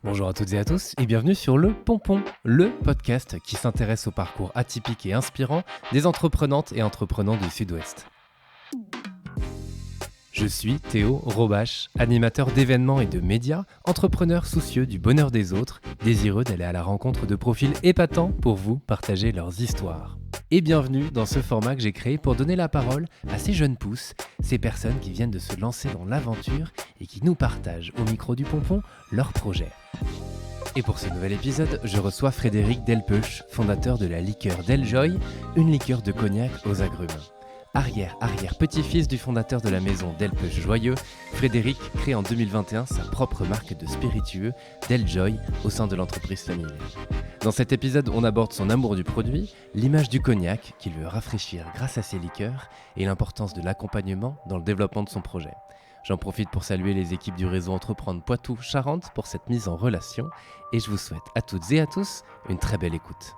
Bonjour à toutes et à tous et bienvenue sur Le Pompon, le podcast qui s'intéresse au parcours atypique et inspirant des entreprenantes et entreprenants du Sud-Ouest. Je suis Théo Robache, animateur d'événements et de médias, entrepreneur soucieux du bonheur des autres, désireux d'aller à la rencontre de profils épatants pour vous partager leurs histoires. Et bienvenue dans ce format que j'ai créé pour donner la parole à ces jeunes pousses, ces personnes qui viennent de se lancer dans l'aventure et qui nous partagent au micro du Pompon leurs projets. Et pour ce nouvel épisode, je reçois Frédéric Delpeuch, fondateur de la liqueur Deljoy, une liqueur de cognac aux agrumes. Arrière-petit-fils du fondateur de la maison Delpeuch Joyeux, Frédéric crée en 2021 sa propre marque de spiritueux, Deljoy, au sein de l'entreprise familiale. Dans cet épisode, on aborde son amour du produit, l'image du cognac qu'il veut rafraîchir grâce à ses liqueurs et l'importance de l'accompagnement dans le développement de son projet. J'en profite pour saluer les équipes du réseau Entreprendre Poitou-Charentes pour cette mise en relation et je vous souhaite à toutes et à tous une très belle écoute.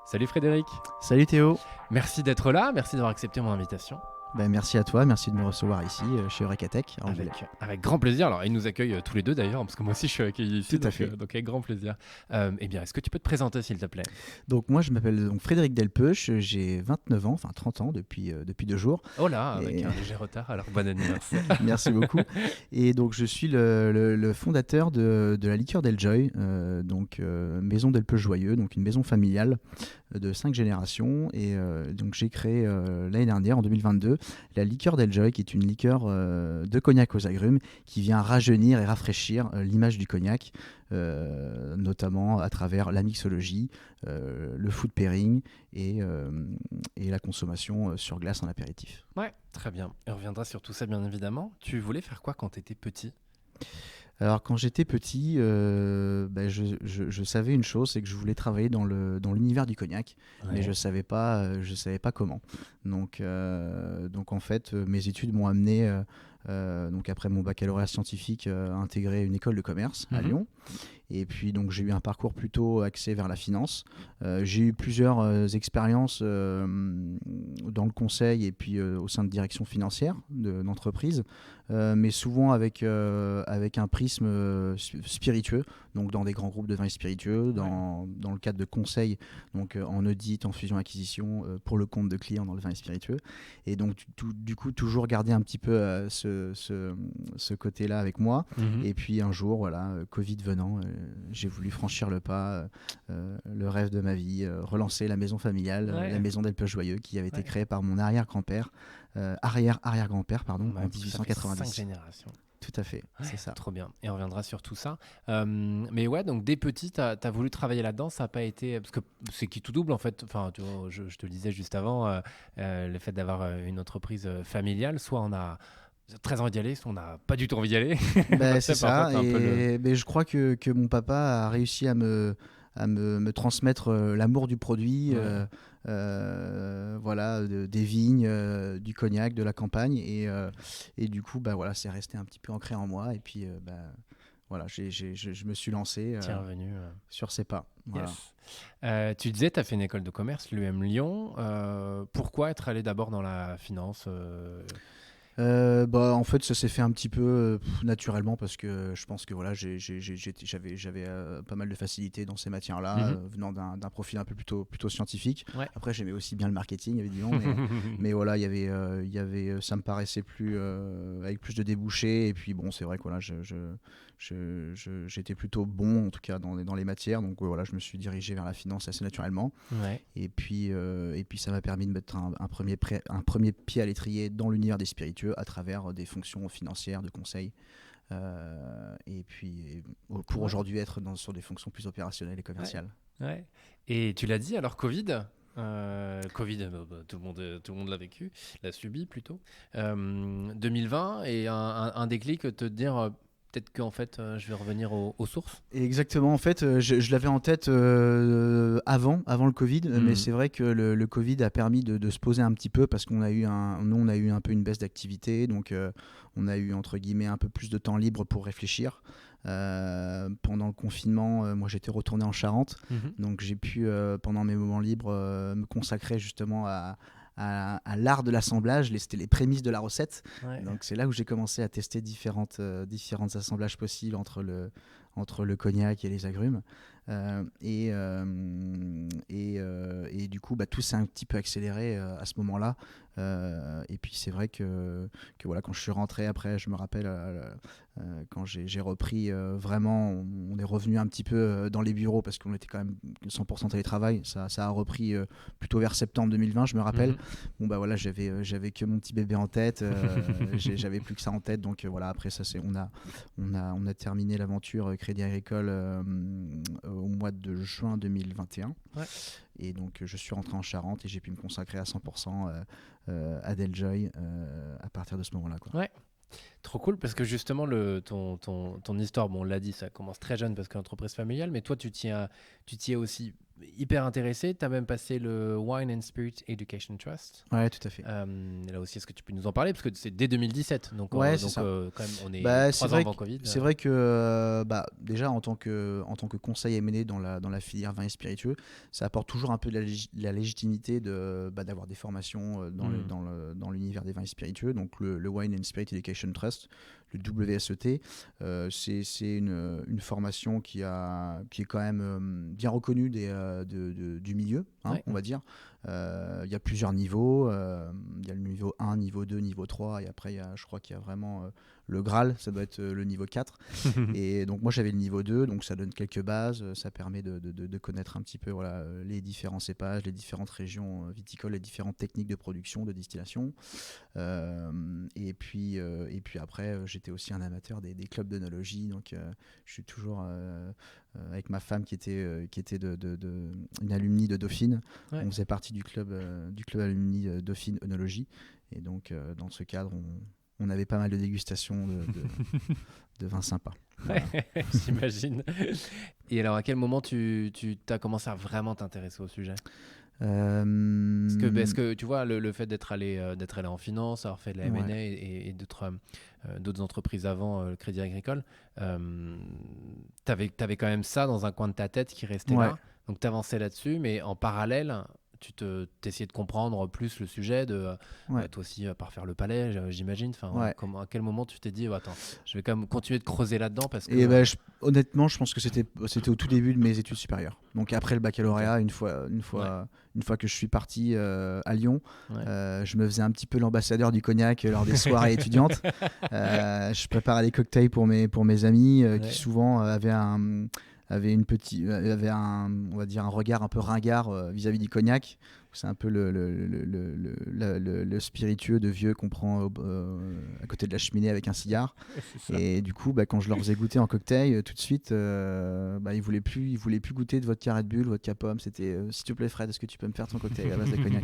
Salut Frédéric. Salut Théo. Merci d'être là, merci d'avoir accepté mon invitation. Merci à toi, merci de me recevoir ici chez Eurekatech. Avec grand plaisir. Alors, ils nous accueillent tous les deux d'ailleurs, parce que moi aussi je suis accueilli ici. Tout à fait. Donc avec grand plaisir. Eh bien, est-ce que tu peux te présenter s'il te plaît ? Donc moi je m'appelle Frédéric Delpeuch, j'ai 29 ans, enfin 30 ans depuis 2 jours. Oh là, avec un léger retard, alors bon anniversaire. Merci beaucoup. Et donc je suis le fondateur de la liqueur Deljoy, maison Delpeuch Joyeux, donc une maison familiale de 5 générations. Et donc j'ai créé l'année dernière, en 2022, la liqueur Deljoy, qui est une liqueur de cognac aux agrumes qui vient rajeunir et rafraîchir l'image du cognac, notamment à travers la mixologie, le food pairing et la consommation sur glace en apéritif. Ouais, très bien. Et on reviendra sur tout ça bien évidemment. Tu voulais faire quoi quand tu étais petit ? Alors quand j'étais petit, je savais une chose, c'est que je voulais travailler dans l'univers du cognac, mais je savais pas comment. Donc en fait, mes études m'ont amené, après mon baccalauréat scientifique, à intégrer une école de commerce à Lyon. Et puis donc j'ai eu un parcours plutôt axé vers la finance. J'ai eu plusieurs expériences dans le conseil et puis au sein de direction financière d'entreprise, mais souvent avec un prisme spiritueux, donc dans des grands groupes de vins et spiritueux, dans le cadre de conseils, donc en audit, en fusion-acquisition, pour le compte de clients dans le vin et spiritueux. Et donc du coup toujours garder un petit peu ce côté-là avec moi. Et puis un jour, voilà, Covid venant, j'ai voulu franchir le pas, le rêve de ma vie, relancer la maison familiale, la maison Delpeuch Joyeux, qui avait été créée par mon arrière-grand-père, en 1890. 5 générations. Tout à fait, c'est ça. Trop bien. Et on reviendra sur tout ça. Mais ouais, donc dès petit, tu as voulu travailler là-dedans. Ça n'a pas été... Parce que c'est qui tout double, en fait. Enfin, tu vois, je te le disais juste avant, le fait d'avoir une entreprise familiale, soit on a très envie d'y aller, soit on n'a pas du tout envie d'y aller. C'est ça. Mais je crois que mon papa a réussi à me transmettre l'amour du produit, des vignes, du cognac, de la campagne, et du coup c'est resté un petit peu ancré en moi, et puis je me suis lancé sur ces pas. Voilà. Yes. Tu disais, tu as fait une école de commerce, l'UM Lyon. Pourquoi être allé d'abord dans la finance En fait, ça s'est fait un petit peu naturellement, parce que je pense que j'avais pas mal de facilité dans ces matières-là, venant d'un profil un peu plutôt scientifique. Ouais. Après, j'aimais aussi bien le marketing, évidemment, mais voilà, ça me paraissait avec plus de débouchés. Et puis bon, c'est vrai que voilà, j'étais plutôt bon, en tout cas dans les matières, donc voilà, je me suis dirigé vers la finance assez naturellement. Ouais. Et puis ça m'a permis de mettre un premier pied à l'étrier dans l'univers des spiritueux, à travers des fonctions financières, de conseil, et puis pour aujourd'hui être sur des fonctions plus opérationnelles et commerciales. Ouais. Et tu l'as dit, alors Covid, tout le monde l'a vécu, l'a subi plutôt. 2020 et un déclic, te dire peut-être qu'en fait je vais revenir aux sources. Exactement, en fait je l'avais en tête avant le Covid, mais c'est vrai que le Covid a permis de se poser un petit peu, parce qu'on a eu un peu une baisse d'activité, donc on a eu entre guillemets un peu plus de temps libre pour réfléchir. Pendant le confinement, moi j'étais retourné en Charente, donc j'ai pu pendant mes moments libres me consacrer justement à à l'art de l'assemblage. C'était les prémices de la recette. Ouais. Donc c'est là où j'ai commencé à tester différentes assemblages possibles entre le cognac et les agrumes. Et du coup, tout s'est un petit peu accéléré à ce moment-là. Et puis c'est vrai que voilà, quand je suis rentré après, je me rappelle quand j'ai repris vraiment, on est revenu un petit peu dans les bureaux parce qu'on était quand même 100% télétravail. Ça a repris plutôt vers septembre 2020, je me rappelle. Bon voilà, j'avais que mon petit bébé en tête, j'avais plus que ça en tête. Donc voilà, après ça on a terminé l'aventure Crédit Agricole au mois de juin 2021. Ouais. Et donc je suis rentré en Charente et j'ai pu me consacrer à 100% à Deljoy à partir de ce moment-là, quoi. Ouais. Trop cool, parce que justement, ton histoire, bon, on l'a dit, ça commence très jeune parce que l'entreprise familiale, mais toi, tu t'y es aussi hyper intéressé. Tu as même passé le Wine and Spirit Education Trust. Ouais, tout à fait. Là aussi, est-ce que tu peux nous en parler? Parce que c'est dès 2017, donc, ouais, donc ça. quand même, on est 3 ans avant Covid. C'est vrai que déjà, en tant que conseil M&A dans la filière vin et spiritueux, ça apporte toujours un peu de la légitimité d'avoir des formations dans l'univers des vins et spiritueux. Donc le Wine and Spirit Education Trust, le WSET, c'est une formation qui est quand même bien reconnue du milieu, Ouais. on va dire. Il y a plusieurs niveaux. Il y a le niveau 1, niveau 2, niveau 3. Et après, je crois qu'il y a vraiment le Graal, ça doit être le niveau 4. Et donc moi, j'avais le niveau 2, donc ça donne quelques bases. Ça permet de connaître un petit peu les différents cépages, les différentes régions viticoles, les différentes techniques de production, de distillation. Et puis après, j'étais aussi un amateur des clubs d'œnologie. Donc je suis toujours avec ma femme qui était une alumni de Dauphine. Ouais. On faisait partie du club alumni Dauphine œnologie. Et donc dans ce cadre, on avait pas mal de dégustations de vins sympas. Voilà. J'imagine. Et alors, à quel moment tu as commencé à vraiment t'intéresser au sujet? Est-ce que tu vois, le fait d'être allé en finance, avoir fait de la M&A et d'autres entreprises avant le Crédit Agricole, t'avais quand même ça dans un coin de ta tête qui restait là. Donc t'avançais là-dessus, mais en parallèle, t'essayais de comprendre plus le sujet, toi aussi parfaire le palais, j'imagine. À quel moment tu t'es dit attends, je vais quand même continuer de creuser là-dedans parce que... honnêtement, je pense que c'était au tout début de mes études supérieures. Donc après le baccalauréat, une fois que je suis parti à Lyon, je me faisais un petit peu l'ambassadeur du cognac lors des soirées étudiantes. Je préparais des cocktails pour mes amis qui souvent avaient un on va dire un regard un peu ringard vis-à-vis du cognac. C'est un peu le spiritueux de vieux qu'on prend à côté de la cheminée avec un cigare. Et du coup, quand je leur faisais goûter en cocktail, tout de suite, ils voulaient plus goûter de vodka Red Bull, vodka pomme. C'était s'il te plaît Fred, est-ce que tu peux me faire ton cocktail à base de cognac?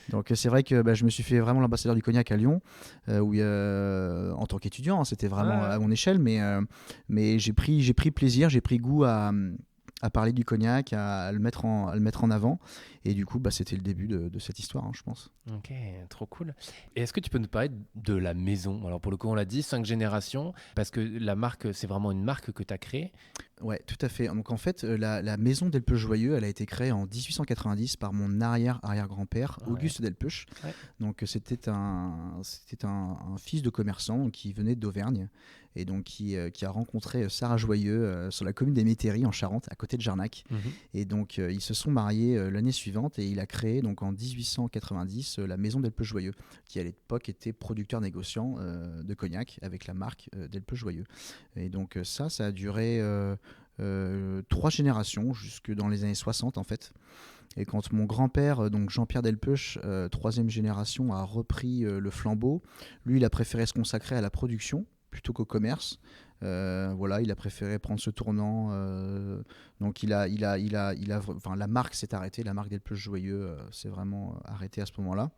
Donc c'est vrai que je me suis fait vraiment l'ambassadeur du cognac à Lyon, où en tant qu'étudiant, c'était vraiment à mon échelle, mais j'ai pris plaisir, j'ai pris goût à parler du cognac, à le mettre en avant. Et du coup, c'était le début de cette histoire, je pense. Ok, trop cool. Et est-ce que tu peux nous parler de la maison? Alors pour le coup, on l'a dit, 5 générations, parce que la marque, c'est vraiment une marque que tu as créée. Ouais, tout à fait. Donc en fait, la maison Delpeuch-Joyeux, elle a été créée en 1890 par mon arrière-grand-père, Auguste Delpeuch. Ouais. Donc c'était un fils de commerçant qui venait d'Auvergne et donc qui a rencontré Sarah Joyeux sur la commune des Métairies en Charente, à côté de Jarnac. Et donc ils se sont mariés l'année suivante et il a créé donc en 1890 la maison Delpeuch-Joyeux, qui à l'époque était producteur négociant de cognac avec la marque Delpeuch-Joyeux. Et donc ça a duré 3 générations jusque dans les années 60 en fait. Et quand mon grand-père, donc Jean-Pierre Delpeuch, 3e génération, a repris le flambeau, lui il a préféré se consacrer à la production plutôt qu'au commerce. Il a préféré prendre ce tournant. Donc la marque s'est arrêtée, la marque Delpeuch-Joyeux s'est vraiment arrêtée à ce moment-là.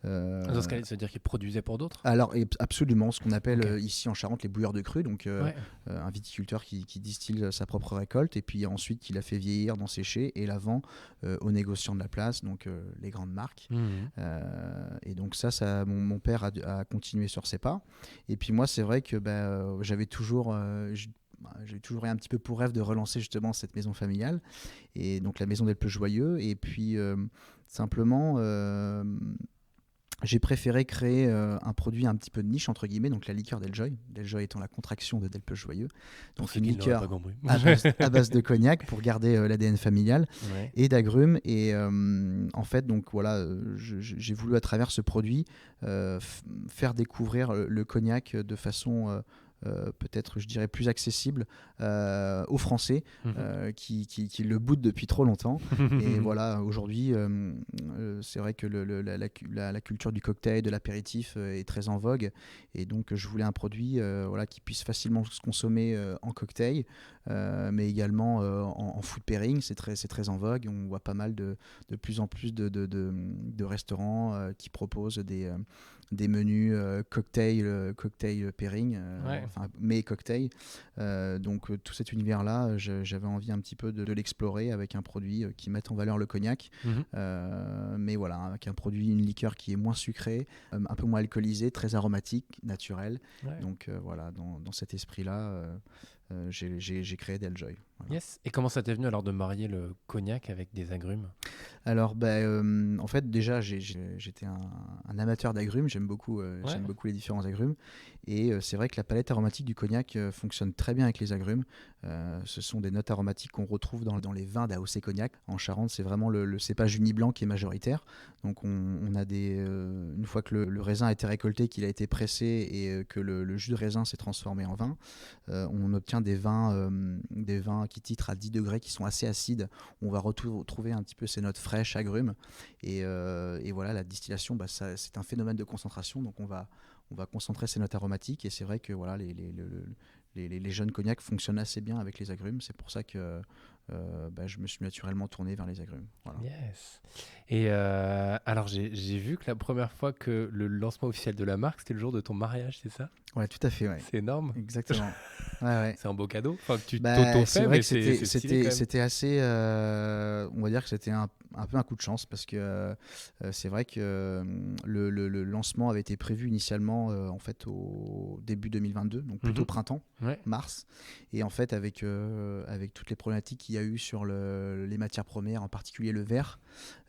Dans ce cas, ça veut dire qu'il produisait pour d'autres? Alors absolument, ce qu'on appelle ici en Charente les bouilleurs de cru, donc un viticulteur qui distille sa propre récolte et puis ensuite il la fait vieillir dans sécher et la vend aux négociants de la place, donc les grandes marques. Et donc ça mon père a continué sur ses pas. Et puis moi c'est vrai que j'avais toujours j'ai toujours eu un petit peu pour rêve de relancer justement cette maison familiale, et donc la maison d'Elpe Joyeux. Et puis simplement, j'ai préféré créer un produit un petit peu de niche, entre guillemets, donc la liqueur Deljoy. Deljoy étant la contraction de Delpe Joyeux. Donc une liqueur à base de cognac pour garder l'ADN familial, Ouais. et d'agrumes. Et en fait, donc voilà, j'ai voulu à travers ce produit faire découvrir le cognac de façon peut-être, je dirais, plus accessible aux Français qui le boutent depuis trop longtemps. Et voilà, aujourd'hui, c'est vrai que la culture du cocktail, de l'apéritif est très en vogue. Et donc, je voulais un produit voilà, qui puisse facilement se consommer en cocktail, mais également en food pairing. C'est très en vogue. On voit pas mal de plus en plus de restaurants qui proposent des menus cocktail pairing, enfin mais cocktail. Donc tout cet univers-là, j'avais envie un petit peu de l'explorer avec un produit qui mette en valeur le cognac, mais voilà, avec un produit, une liqueur qui est moins sucrée, un peu moins alcoolisée, très aromatique, naturelle. Ouais. Donc voilà, dans cet esprit-là, j'ai créé Deljoy. Voilà. Yes. Et comment ça t'est venu alors de marier le cognac avec des agrumes? Alors, en fait, déjà, j'étais un amateur d'agrumes. J'aime beaucoup les différents agrumes. Et c'est vrai que la palette aromatique du cognac fonctionne très bien avec les agrumes. Ce sont des notes aromatiques qu'on retrouve dans les vins d'AOC Cognac. En Charente, c'est vraiment le cépage uni blanc qui est majoritaire. Donc, on a une fois que le raisin a été récolté, qu'il a été pressé et que le jus de raisin s'est transformé en vin, on obtient des vins qui titrent à 10 degrés, qui sont assez acides. On va retrouver un petit peu ces notes fraîches, agrumes. Et voilà, la distillation, c'est un phénomène de concentration. Donc, on va concentrer ces notes aromatiques. Et c'est vrai que voilà, les jeunes cognacs fonctionnent assez bien avec les agrumes. C'est pour ça que je me suis naturellement tourné vers les agrumes. Voilà. Yes. Et alors, j'ai vu que la première fois que le lancement officiel de la marque, c'était le jour de ton mariage, c'est ça? Ouais, tout à fait. Ouais. C'est énorme. Exactement. Ouais. C'est un beau cadeau. Enfin, que tu t'auto-fais, c'est vrai mais que c'est stylé quand même. c'était assez. On va dire que c'était un peu un coup de chance, parce que c'est vrai que le lancement avait été prévu initialement en fait au début 2022, donc plutôt printemps, mars. Et en fait, avec toutes les problématiques qu'il y a eu sur les matières premières, en particulier le verre,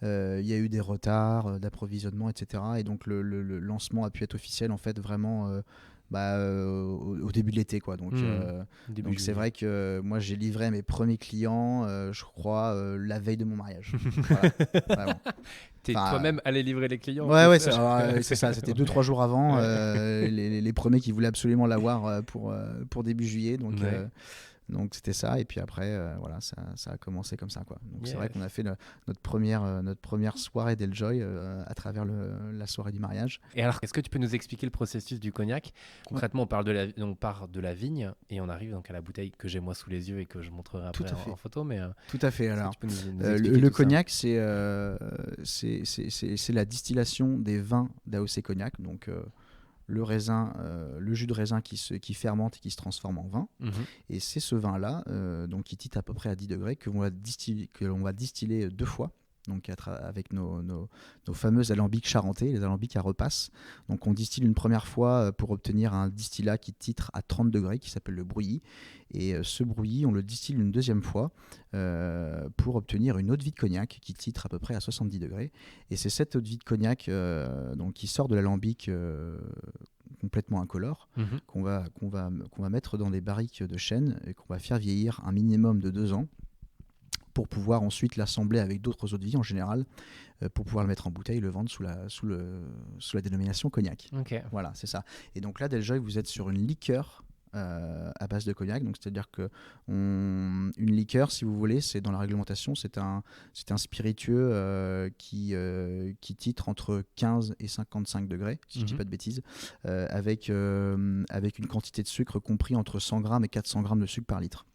il y a eu des retards d'approvisionnement, etc. Et donc le lancement a pu être officiel en fait vraiment au début de l'été, quoi. Donc c'est vrai que moi j'ai livré mes premiers clients, je crois, la veille de mon mariage. Voilà, T'es toi-même allé livrer les clients? Ouais, c'est ça. C'était 2-3 jours avant, les premiers qui voulaient absolument l'avoir pour début juillet. Donc c'était ça. Et puis après, voilà, ça a commencé comme ça, quoi. Donc c'est vrai qu'on a fait notre première soirée Deljoy à travers la soirée du mariage. Et alors, est-ce que tu peux nous expliquer le processus du cognac? Concrètement, on part de la vigne et on arrive donc à la bouteille que j'ai moi sous les yeux et que je montrerai après en photo. Mais tout à fait. Alors, le cognac, c'est la distillation des vins d'AOC Cognac. Donc le raisin, le jus de raisin qui fermente et qui se transforme en vin. Et c'est ce vin-là, donc qui titre à peu près à 10 degrés, que l'on va distiller 2 fois. Donc avec nos fameux alambics charentais, les alambics à repasse. Donc on distille une première fois pour obtenir un distillat qui titre à 30 degrés, qui s'appelle le brouillis. Et ce brouillis, on le distille une deuxième fois pour obtenir une eau de vie de cognac qui titre à peu près à 70 degrés. Et c'est cette eau de vie de cognac donc, qui sort de l'alambic complètement incolore, qu'on va mettre dans des barriques de chêne et qu'on va faire vieillir un minimum de 2 ans, pour pouvoir ensuite l'assembler avec d'autres eaux de vie en général, pour pouvoir le mettre en bouteille et le vendre sous la dénomination cognac. Voilà, c'est ça. Et donc là, Deljoy, vous êtes sur une liqueur à base de cognac. Donc c'est-à-dire que une liqueur, si vous voulez, c'est dans la réglementation, c'est un spiritueux qui titre entre 15 et 55 degrés, si je ne dis pas de bêtises, avec une quantité de sucre compris entre 100 grammes et 400 grammes de sucre par litre.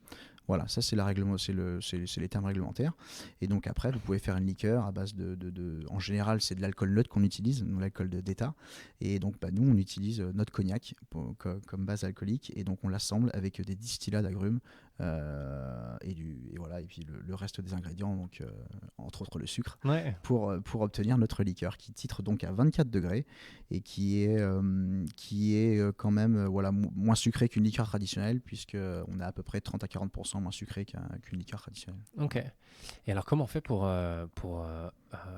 Voilà, ça c'est les termes réglementaires. Et donc après, vous pouvez faire une liqueur à base en général, c'est de l'alcool neutre qu'on utilise, non l'alcool d'état. Et donc nous, on utilise notre cognac comme base alcoolique, et donc on l'assemble avec des distillats d'agrumes et voilà, et puis le reste des ingrédients, donc entre autres le sucre, Ouais. pour obtenir notre liqueur qui titre donc à 24 degrés et qui est quand même voilà, moins sucré qu'une liqueur traditionnelle, puisqu'on a à peu près 30 à 40% moins sucré qu'une liqueur traditionnelle. Ok. Et alors, comment on fait pour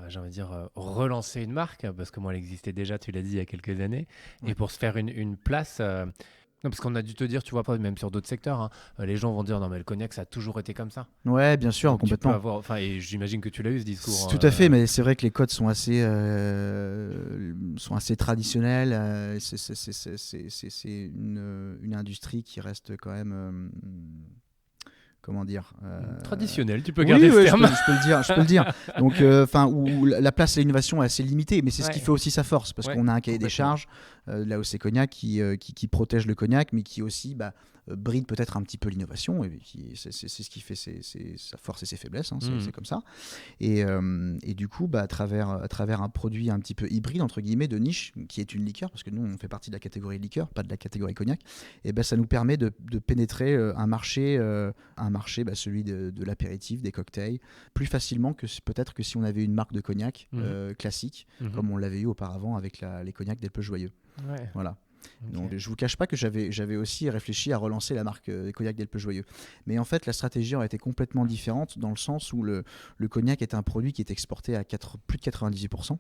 j'ai envie de dire, relancer une marque? Parce que moi, elle existait déjà, tu l'as dit, il y a quelques années. Ouais. Et pour se faire une place... non, parce qu'on a dû te dire, tu vois, pas même sur d'autres secteurs, hein, les gens vont dire, non, mais le cognac, ça a toujours été comme ça. Ouais, bien sûr, Donc, tu peux complètement. avoir... Enfin, et j'imagine que tu l'as eu, ce discours. Tout à fait, mais c'est vrai que les codes sont assez traditionnels. C'est une industrie qui reste quand même, comment dire, traditionnel, tu peux oui, garder ce ouais, terme. je peux le dire. Donc, où la place à l'innovation est assez limitée, mais c'est ce qui fait aussi sa force, parce qu'on a un cahier des charges, là où c'est Cognac qui protège le cognac, mais qui aussi bride peut-être un petit peu l'innovation, et c'est ce qui fait sa force et ses faiblesses, hein, c'est comme ça. Et du coup, à travers un produit un petit peu hybride, entre guillemets, de niche, qui est une liqueur, parce que nous, on fait partie de la catégorie liqueur, pas de la catégorie cognac, et ça nous permet de pénétrer un marché, celui de l'apéritif, des cocktails, plus facilement que peut-être que si on avait une marque de cognac classique, comme on l'avait eu auparavant avec les cognacs d'Elpe Joyeux. Ouais. Voilà. Okay. Donc, je vous cache pas que j'avais aussi réfléchi à relancer la marque des cognacs d'Elpe Joyeux. Mais en fait, la stratégie aurait été complètement différente, dans le sens où le cognac est un produit qui est exporté à plus de 98%.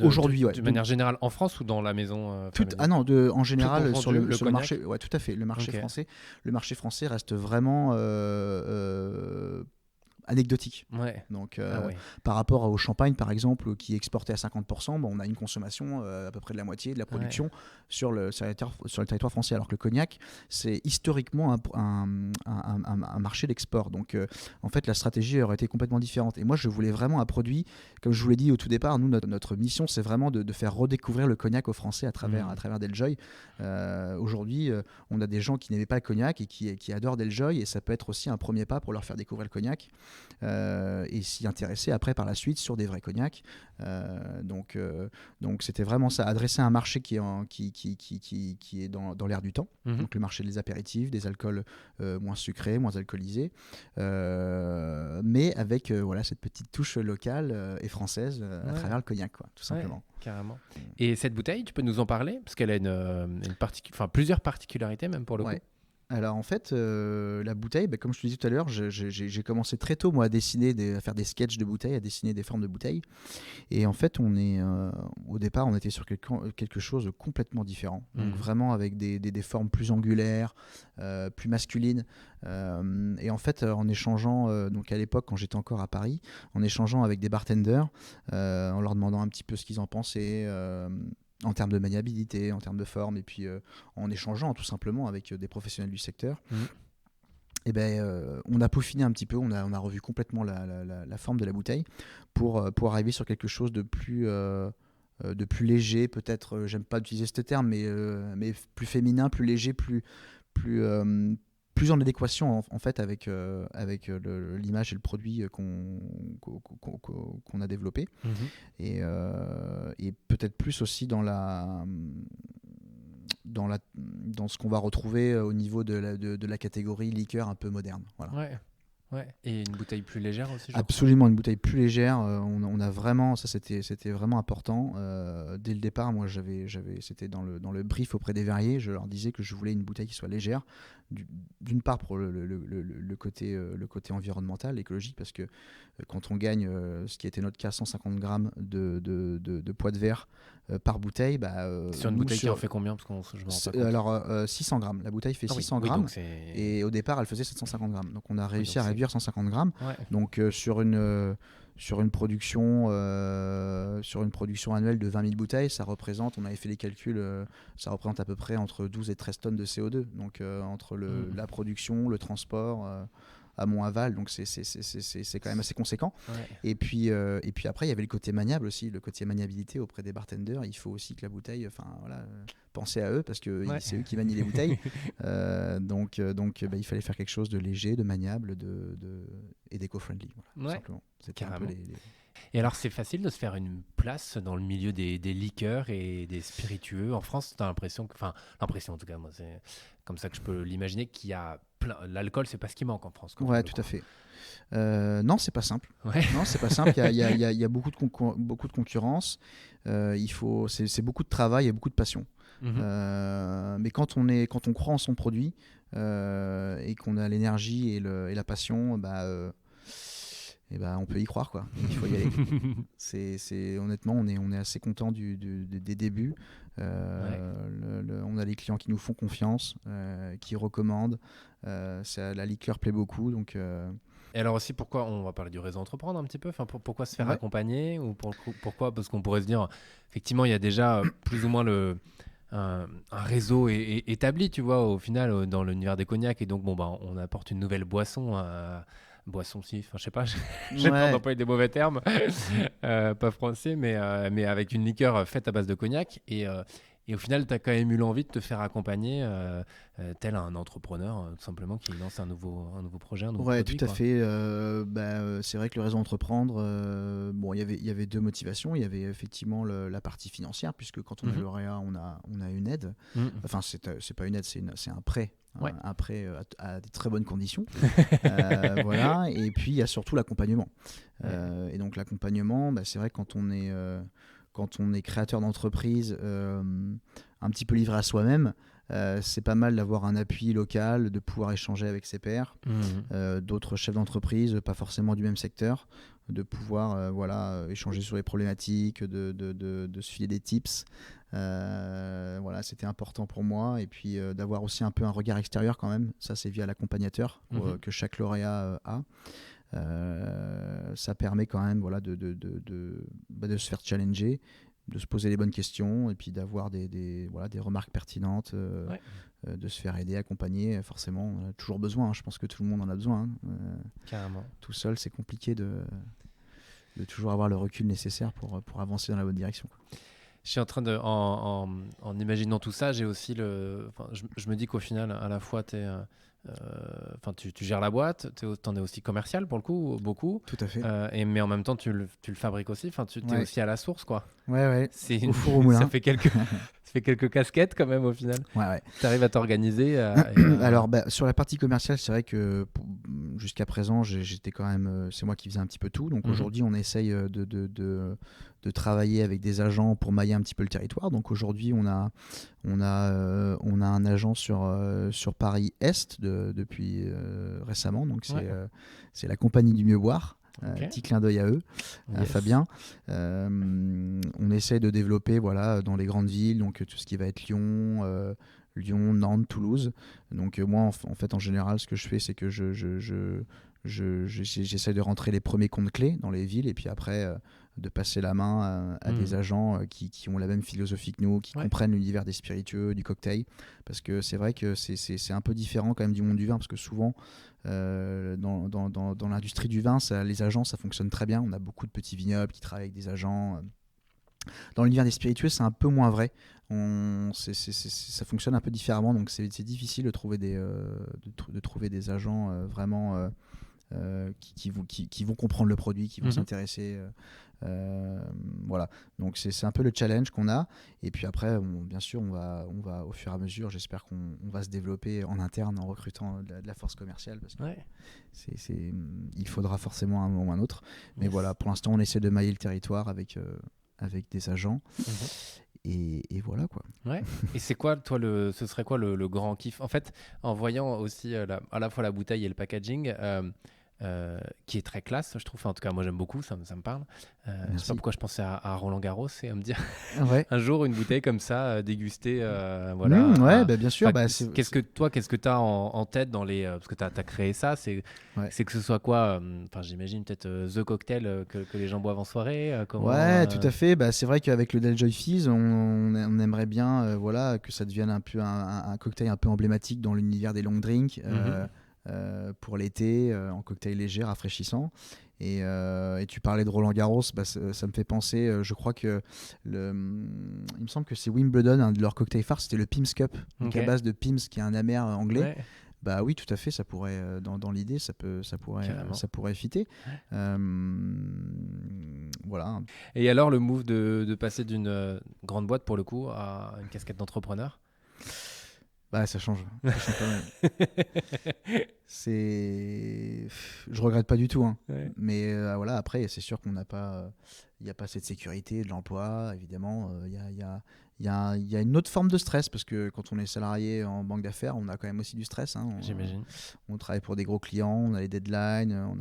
Aujourd'hui, de manière générale, en France ou dans la maison en général, sur le marché. Ouais, tout à fait. Le marché français. Le marché français reste vraiment anecdotique. Ouais. Donc, par rapport au champagne, par exemple, qui est exporté à 50%, on a une consommation à peu près de la moitié de la production sur le territoire français, alors que le cognac, c'est historiquement un marché d'export. Donc, en fait, la stratégie aurait été complètement différente. Et moi, je voulais vraiment un produit, comme je vous l'ai dit au tout départ, nous, notre mission, c'est vraiment de faire redécouvrir le cognac aux Français à travers Deljoy. Aujourd'hui, on a des gens qui n'aimaient pas le cognac et qui adorent Deljoy, et ça peut être aussi un premier pas pour leur faire découvrir le cognac. Et s'y intéresser après par la suite sur des vrais cognacs. Donc c'était vraiment ça, adresser un marché qui est dans l'air du temps, donc le marché des apéritifs, des alcools moins sucrés, moins alcoolisés, mais avec cette petite touche locale et française à travers le cognac, tout simplement. Ouais, carrément. Et cette bouteille, tu peux nous en parler? Parce qu'elle a plusieurs particularités même pour le coup. Alors en fait, la bouteille, comme je te disais tout à l'heure, j'ai commencé très tôt moi à faire des sketchs de bouteilles, à dessiner des formes de bouteilles. Et en fait, au départ, on était sur quelque chose de complètement différent. Donc vraiment avec des formes plus angulaires, plus masculines. Et en fait, en échangeant, donc à l'époque quand j'étais encore à Paris, en échangeant avec des bartenders, en leur demandant un petit peu ce qu'ils en pensaient. En termes de maniabilité, en termes de forme, et puis en échangeant tout simplement avec des professionnels du secteur. Et on a peaufiné un petit peu, on a revu complètement la forme de la bouteille pour arriver sur quelque chose de plus léger, peut-être, j'aime pas utiliser ce terme, mais plus féminin, plus léger, plus en adéquation en fait avec l'image et le produit qu'on a développé. Et peut-être plus aussi dans ce qu'on va retrouver au niveau de la catégorie liqueur un peu moderne. Voilà. Ouais. Et une bouteille plus légère aussi, Absolument, une bouteille plus légère. On a vraiment, ça c'était vraiment important. Dès le départ, moi c'était dans le brief auprès des verriers, je leur disais que je voulais une bouteille qui soit légère. D'une part pour le côté environnemental, écologique, parce que quand on gagne, ce qui était notre cas, 150 grammes de poids de verre par bouteille, sur une bouteille qui en fait combien? Parce que je me rends pas compte. Alors 600 grammes, la bouteille fait 600 grammes, et au départ elle faisait 750 grammes, donc on a réussi à réduire 150 grammes. Donc sur une production annuelle de 20 000 bouteilles, ça représente, on avait fait les calculs, ça représente à peu près entre 12 et 13 tonnes de CO2, donc entre la production, le transport, amont aval, donc c'est quand même assez conséquent. Et puis après il y avait le côté maniable aussi, le côté maniabilité auprès des bartenders. Il faut aussi que la bouteille, penser à eux, parce que c'est eux qui manient les bouteilles. Donc il fallait faire quelque chose de léger, de maniable, et d'éco-friendly, tout simplement. C'était un peu Et alors, c'est facile de se faire une place dans le milieu des liqueurs et des spiritueux. En France, tu as l'impression, l'impression en tout cas, moi, c'est comme ça que je peux l'imaginer, qu'il y a plein. L'alcool, c'est pas ce qui manque en France, quoi, pour Ouais, le tout à coup. fait. Non, c'est pas simple. Ouais. Non, c'est pas simple. Il y a beaucoup de concurrence. C'est beaucoup de travail et beaucoup de passion. Mhm. Mais quand on croit en son produit et qu'on a l'énergie et la passion, et bah, on peut y croire, quoi. Il faut y aller. Honnêtement, on est assez content des débuts. Ouais. On a des clients qui nous font confiance, qui recommandent. La liqueur plaît beaucoup, donc Et alors aussi, pourquoi on va parler du réseau entreprendre un petit peu, enfin, pourquoi se faire ouais. accompagner ou pourquoi? Parce qu'on pourrait se dire, effectivement, il y a déjà plus ou moins un réseau établi, tu vois, au final, dans l'univers des cognacs. Et donc, bon, bah, on apporte une nouvelle boisson. Boisson, si, enfin, je sais pas, j'ai peur Ouais. d'employer des mauvais termes, pas français, mais avec une liqueur faite à base de cognac. Et au final, tu as quand même eu l'envie de te faire accompagner, tel un entrepreneur, tout simplement, qui lance un nouveau projet, un nouveau Ouais, produit, tout à quoi. fait. C'est vrai que le réseau entreprendre, bon, il y avait deux motivations. Il y avait effectivement la partie financière, puisque quand on est Mhm. lauréat, on a une aide. Mhm. Enfin, c'est pas une aide, c'est un prêt. Ouais. Un prêt à de très bonnes conditions. Voilà. Et puis, il y a surtout l'accompagnement. Ouais. Et donc, l'accompagnement, c'est vrai que quand on est créateur d'entreprise, un petit peu livré à soi-même, c'est pas mal d'avoir un appui local, de pouvoir échanger avec ses pairs, Mhm. d'autres chefs d'entreprise, pas forcément du même secteur, de pouvoir échanger sur les problématiques, de se filer des tips. Voilà, c'était important pour moi. Et puis d'avoir aussi un peu un regard extérieur quand même. Ça, c'est via l'accompagnateur Mhm. que chaque lauréat a. Ça permet quand même de se faire challenger, de se poser les bonnes questions et puis d'avoir des remarques pertinentes, Ouais. de se faire aider, accompagner. Forcément, on a toujours besoin, hein. Je pense que tout le monde en a besoin, hein. Carrément. Tout seul, c'est compliqué de toujours avoir le recul nécessaire pour avancer dans la bonne direction, quoi. Je suis en train de, en imaginant tout ça, j'ai aussi enfin, je me dis qu'au final, à la fois, enfin, tu gères la boîte, t'en es aussi commercial pour le coup, beaucoup, Tout à fait. mais en même temps, tu le fabriques aussi. Enfin, tu es Ouais, aussi à la source, quoi. ouais, ouais. C'est Au four au ça moulin. fait ça fait quelques casquettes quand même au final. Ouais, ouais. Tu arrives à t'organiser. Alors, sur la partie commerciale, c'est vrai que jusqu'à présent, j'étais quand même, c'est moi qui faisais un petit peu tout. Donc Mhm. aujourd'hui, on essaye de travailler avec des agents pour mailler un petit peu le territoire. Donc aujourd'hui, on a un agent sur Paris Est depuis récemment. Donc Ouais. c'est la compagnie du mieux boire. Ok. Petit clin d'œil à eux, à Yes. Fabien. On essaye de développer dans les grandes villes, donc tout ce qui va être Lyon, Nantes, Toulouse. Donc moi, en fait, en général, ce que je fais, c'est que j'essaie de rentrer les premiers comptes clés dans les villes et puis après de passer la main à des Mhm. agents qui ont la même philosophie que nous, qui Ouais. comprennent l'univers des spiritueux, du cocktail. Parce que c'est vrai que c'est un peu différent quand même du monde du vin, parce que souvent, dans l'industrie du vin, les agents, ça fonctionne très bien. On a beaucoup de petits vignobles qui travaillent avec des agents. Dans l'univers des spiritueux, c'est un peu moins vrai. Ça fonctionne un peu différemment, donc c'est difficile de trouver de trouver des agents vraiment qui vont comprendre le produit, qui vont Mhm. s'intéresser. Voilà, donc c'est un peu le challenge qu'on a. Et puis après, bien sûr, on va au fur et à mesure, j'espère qu'on va se développer en interne en recrutant de la force commerciale, parce que Ouais. il faudra forcément un moment ou un autre. Mais Yes. voilà, pour l'instant, on essaie de mailler le territoire avec des agents. Mhm. Et voilà, quoi. Ouais. Et c'est quoi, toi, ce serait quoi le grand kiff? En fait, en voyant aussi à la fois la bouteille et le packaging, qui est très classe, je trouve. Enfin, en tout cas, moi, j'aime beaucoup, ça me parle. Je sais pas Merci. pourquoi je pensais à Roland Garros et à me dire Ouais. un jour une bouteille comme ça, dégustée, voilà. Ouais, bien sûr. Enfin, qu'est-ce que tu as en tête dans les. Parce que tu as créé ça, Ouais. c'est que ce soit quoi? Enfin, j'imagine peut-être The Cocktail que les gens boivent en soirée. Ouais, tout à fait. C'est vrai qu'avec le Deljoy Fizz, on aimerait bien que ça devienne un peu un cocktail un peu emblématique dans l'univers des long drinks Mhm. pour l'été, en cocktail léger, rafraîchissant. Et tu parlais de Roland Garros, ça me fait penser, je crois que il me semble que c'est Wimbledon, un de leurs cocktails phares, c'était le Pimm's Cup, donc Ok. à base de Pimm's, qui est un amer anglais. Ouais, Bah oui, tout à fait, ça pourrait, dans l'idée, ça carrément. pourrait fitter. Euh, voilà. Et alors le move de passer d'une grande boîte pour le coup à une casquette d'entrepreneur? Bah, ça change quand même. Je regrette pas du tout, hein. Ouais. Mais voilà, après, c'est sûr qu'on n'a pas, il n'y a pas cette sécurité de l'emploi, évidemment. Il y a une autre forme de stress, parce que quand on est salarié en banque d'affaires, on a quand même aussi du stress, hein. J'imagine. On travaille pour des gros clients, on a les deadlines,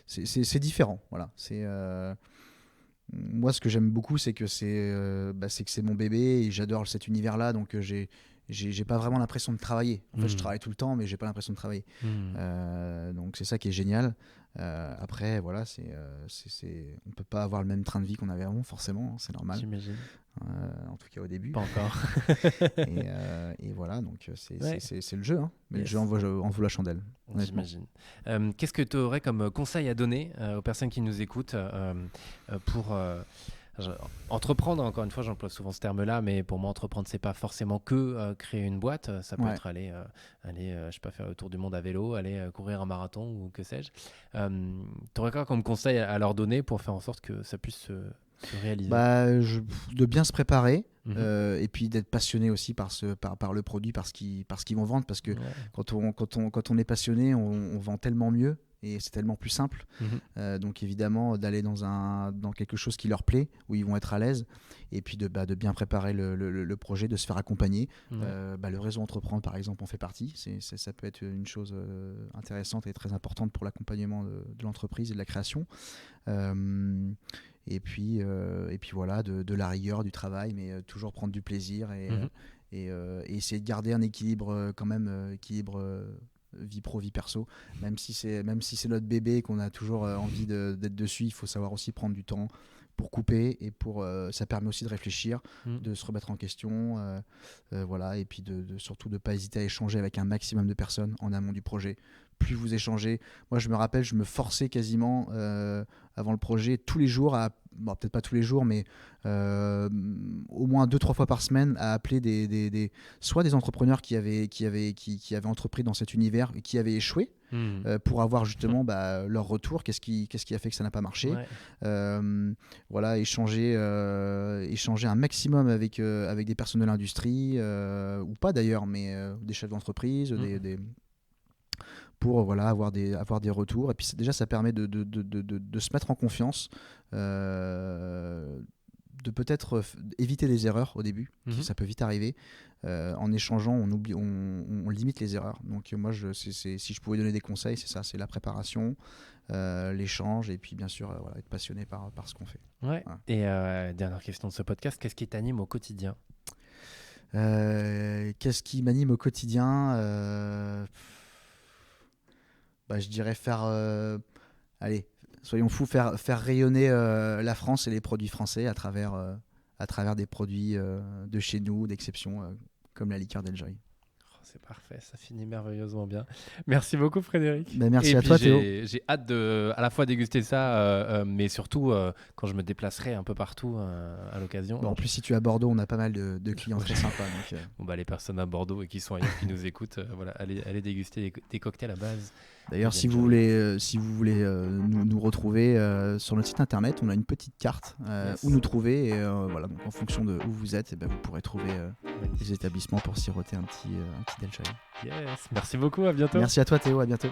c'est différent. Voilà. Moi, ce que j'aime beaucoup, c'est que c'est mon bébé et j'adore cet univers-là, donc j'ai pas vraiment l'impression de travailler. En fait, je travaille tout le temps, mais j'ai pas l'impression de travailler. Donc c'est ça qui est génial. Après, voilà, on peut pas avoir le même train de vie qu'on avait avant, forcément, hein, c'est normal. J'imagine. En tout cas au début. Pas encore. et voilà, donc Ouais. c'est le jeu, hein. Mais Yes. le jeu en vaut la chandelle. Honnêtement. J'imagine. Qu'est-ce que tu aurais comme conseil à donner aux personnes qui nous écoutent pour entreprendre? Encore une fois, j'emploie souvent ce terme-là, mais pour moi, entreprendre, c'est pas forcément que créer une boîte. Ça peut être aller je sais pas, faire le tour du monde à vélo, aller courir un marathon ou que sais-je. Tu aurais quoi comme conseil à leur donner pour faire en sorte que ça puisse se réaliser? De bien se préparer. Mhm. Et puis d'être passionné aussi par le produit, par ce qu'ils vont vendre, parce que Ouais. quand on est passionné, on vend tellement mieux et c'est tellement plus simple. Mhm. Donc évidemment d'aller dans quelque chose qui leur plaît, où ils vont être à l'aise, et puis de bien préparer le projet, de se faire accompagner. Ouais. Le réseau Entreprendre par exemple en fait partie. Ça peut être une chose intéressante et très importante pour l'accompagnement de l'entreprise et de la création. Et puis voilà, de la rigueur, du travail, mais toujours prendre du plaisir et essayer de garder un équilibre quand même, vie pro, vie perso. Même si c'est notre bébé et qu'on a toujours envie d'être dessus, il faut savoir aussi prendre du temps pour couper et ça permet aussi de réfléchir, de se remettre en question, voilà, et puis surtout de ne pas hésiter à échanger avec un maximum de personnes en amont du projet. Plus vous échangez, moi je me rappelle, je me forçais quasiment avant le projet tous les jours peut-être pas tous les jours, mais au moins 2-3 fois par semaine à appeler soit des entrepreneurs qui avaient entrepris dans cet univers et qui avaient échoué, pour avoir justement leur retour, qu'est-ce qui a fait que ça n'a pas marché. Ouais. Voilà, échanger un maximum avec des personnes de l'industrie, ou pas d'ailleurs, mais des chefs d'entreprise, pour voilà, avoir des retours. Et puis déjà, ça permet de se mettre en confiance, de peut-être éviter les erreurs au début, ça peut vite arriver. En échangeant, on limite les erreurs. Donc moi, si je pouvais donner des conseils, c'est ça, c'est la préparation, l'échange, et puis bien sûr voilà, être passionné par ce qu'on fait. Ouais. Voilà. Et dernière question de ce podcast, qu'est-ce qui t'anime au quotidien? Qu'est-ce qui m'anime au quotidien? Je dirais allez, soyons fous, faire rayonner la France et les produits français à travers des produits de chez nous, d'exception, comme la liqueur d'Enjoy. C'est parfait, ça finit merveilleusement bien. Merci beaucoup Frédéric. Merci à toi Théo. J'ai hâte de à la fois déguster ça, mais surtout quand je me déplacerai un peu partout à l'occasion. En plus, si tu es à Bordeaux, on a pas mal de clients très sympas. Donc, les personnes à Bordeaux et qui sont ailleurs, qui nous écoutent, voilà, allez déguster des cocktails à base. D'ailleurs, si vous voulez nous retrouver sur notre site internet, on a une petite carte où nous trouver. Et voilà, donc en fonction de où vous êtes, vous pourrez trouver des établissements pour siroter un petit Enjoy. Yes, merci beaucoup, à bientôt. Merci à toi Théo, à bientôt.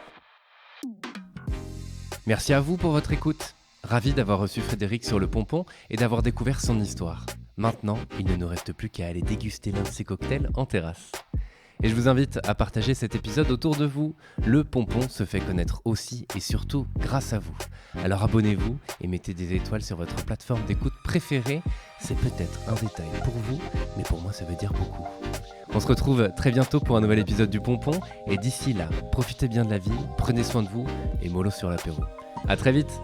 Merci à vous pour votre écoute. Ravi d'avoir reçu Frédéric sur le Pompon et d'avoir découvert son histoire. Maintenant, il ne nous reste plus qu'à aller déguster l'un de ses cocktails en terrasse. Et je vous invite à partager cet épisode autour de vous. Le Pompon se fait connaître aussi et surtout grâce à vous. Alors abonnez-vous et mettez des étoiles sur votre plateforme d'écoute préférée. C'est peut-être un détail pour vous, mais pour moi ça veut dire beaucoup. On se retrouve très bientôt pour un nouvel épisode du Pompon. Et d'ici là, profitez bien de la vie, prenez soin de vous et mollo sur l'apéro. À très vite.